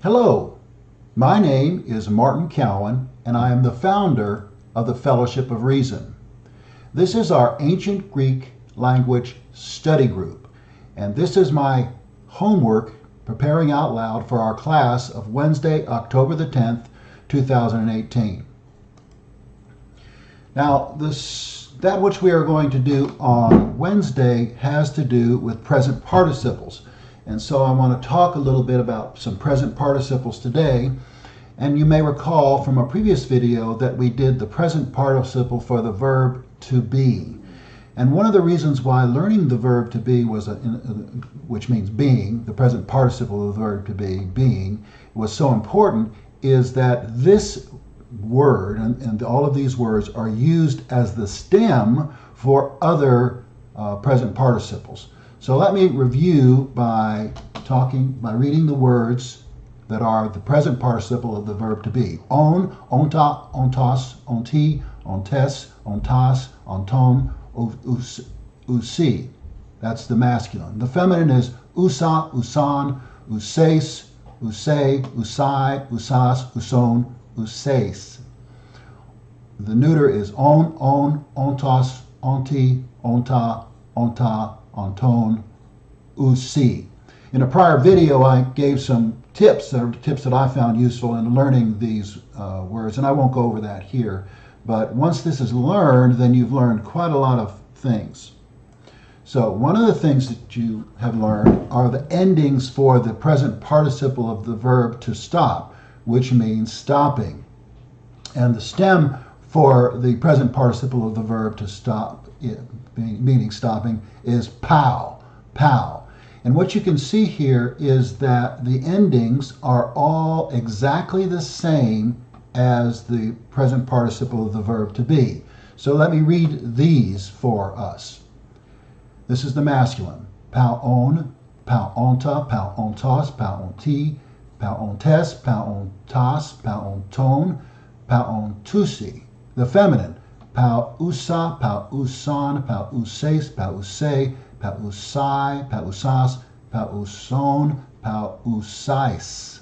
Hello, my name is Martin Cowan, and I am the founder of the Fellowship of Reason. This is our Ancient Greek Language Study Group, and this is my homework preparing out loud for our class of Wednesday, October the 10th, 2018. Now, that which we are going to do on Wednesday has to do with present participles. And so I want to talk a little bit about some present participles today. And you may recall from a previous video that we did the present participle for the verb to be. And one of the reasons why learning the verb to be which means being, the present participle of the verb to be, being, was so important is that this word and all of these words are used as the stem for other present participles. So let me review by reading the words that are the present participle of the verb to be. On, onta, ontos, onti, ontes, ontas, onton, usi. That's the masculine. The feminine is usa, usan, uses, usay, usai, usas, uson, uses. The neuter is on, ontos, onti, onta, onta, onton, usi. In a prior video, I gave some tips that I found useful in learning these words, and I won't go over that here. But once this is learned, then you've learned quite a lot of things. So one of the things that you have learned are the endings for the present participle of the verb to stop, which means stopping. And the stem for the present participle of the verb to stop, meaning stopping, is pow, pow. And what you can see here is that the endings are all exactly the same as the present participle of the verb to be. So let me read these for us. This is the masculine. Pow on, pow onta, pow ontos, pow onti, pow ontes, pow ontas, pow onton, pow ontusi. The feminine. Pow usa, pow usan, pow uses, pow usay, pow usai, pow usas, pow uson, pow usais.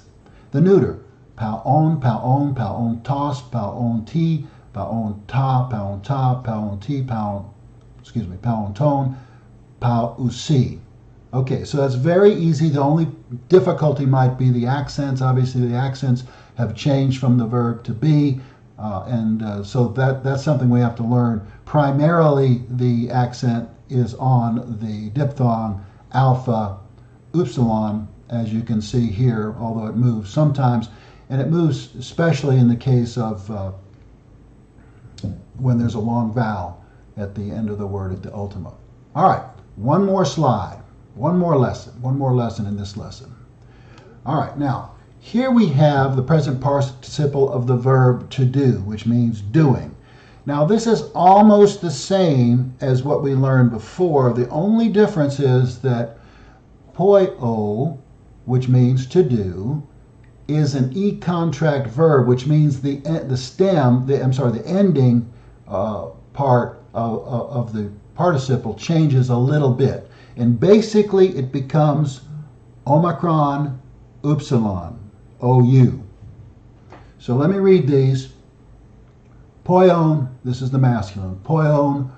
The neuter. Pow on, pow ontos, pow onti, pow onta, pow onta, pow onti, pow onton, pow usi. Okay, so that's very easy. The only difficulty might be the accents. Obviously, the accents have changed from the verb to be. So that's something we have to learn. Primarily, the accent is on the diphthong alpha, upsilon, as you can see here, although it moves sometimes. And it moves especially in the case of when there's a long vowel at the end of the word at the ultima. All right, one more slide, one more lesson in this lesson. All right, now, here we have the present participle of the verb to do, which means doing. Now this is almost the same as what we learned before. The only difference is that poio, which means to do, is an e-contract verb, which means the ending part of the participle changes a little bit. And basically it becomes omicron upsilon. OU. So let me read these. Poion, this is the masculine. Poion,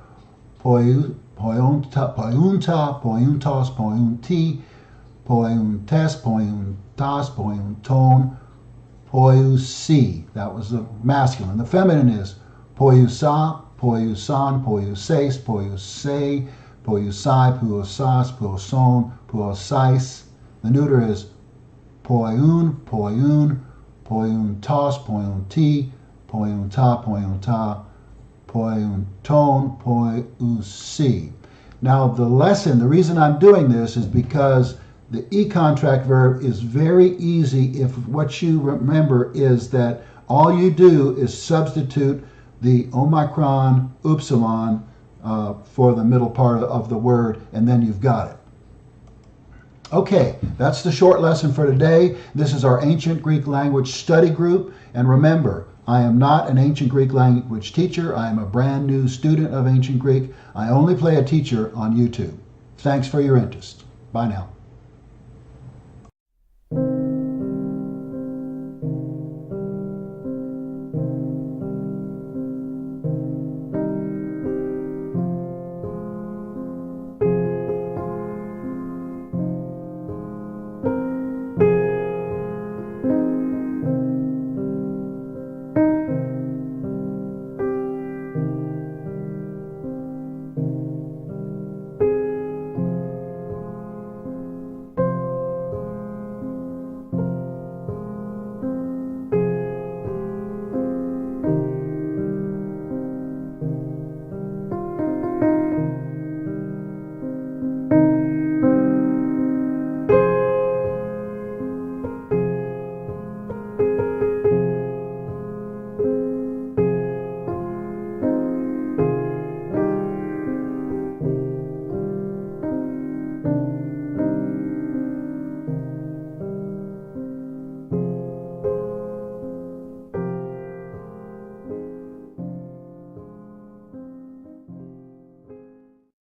poiunta, poiuntos, poiunti, poiuntes, poiuntas, poiunton, poiusi. That was the masculine. The feminine is poiusa, poiusan, poiuses, poiusei, poiusai, poiusas, poiuson, poiusais. The neuter is poiun, poiun, poiuntos, poiunti, poiunta, poiunta, poiunton, poiusi. Now the reason I'm doing this is because the e-contract verb is very easy if what you remember is that all you do is substitute the omicron upsilon for the middle part of the word, and then you've got it. Okay, that's the short lesson for today. This is our Ancient Greek Language Study Group. And remember, I am not an Ancient Greek language teacher. I am a brand new student of Ancient Greek. I only play a teacher on YouTube. Thanks for your interest. Bye now.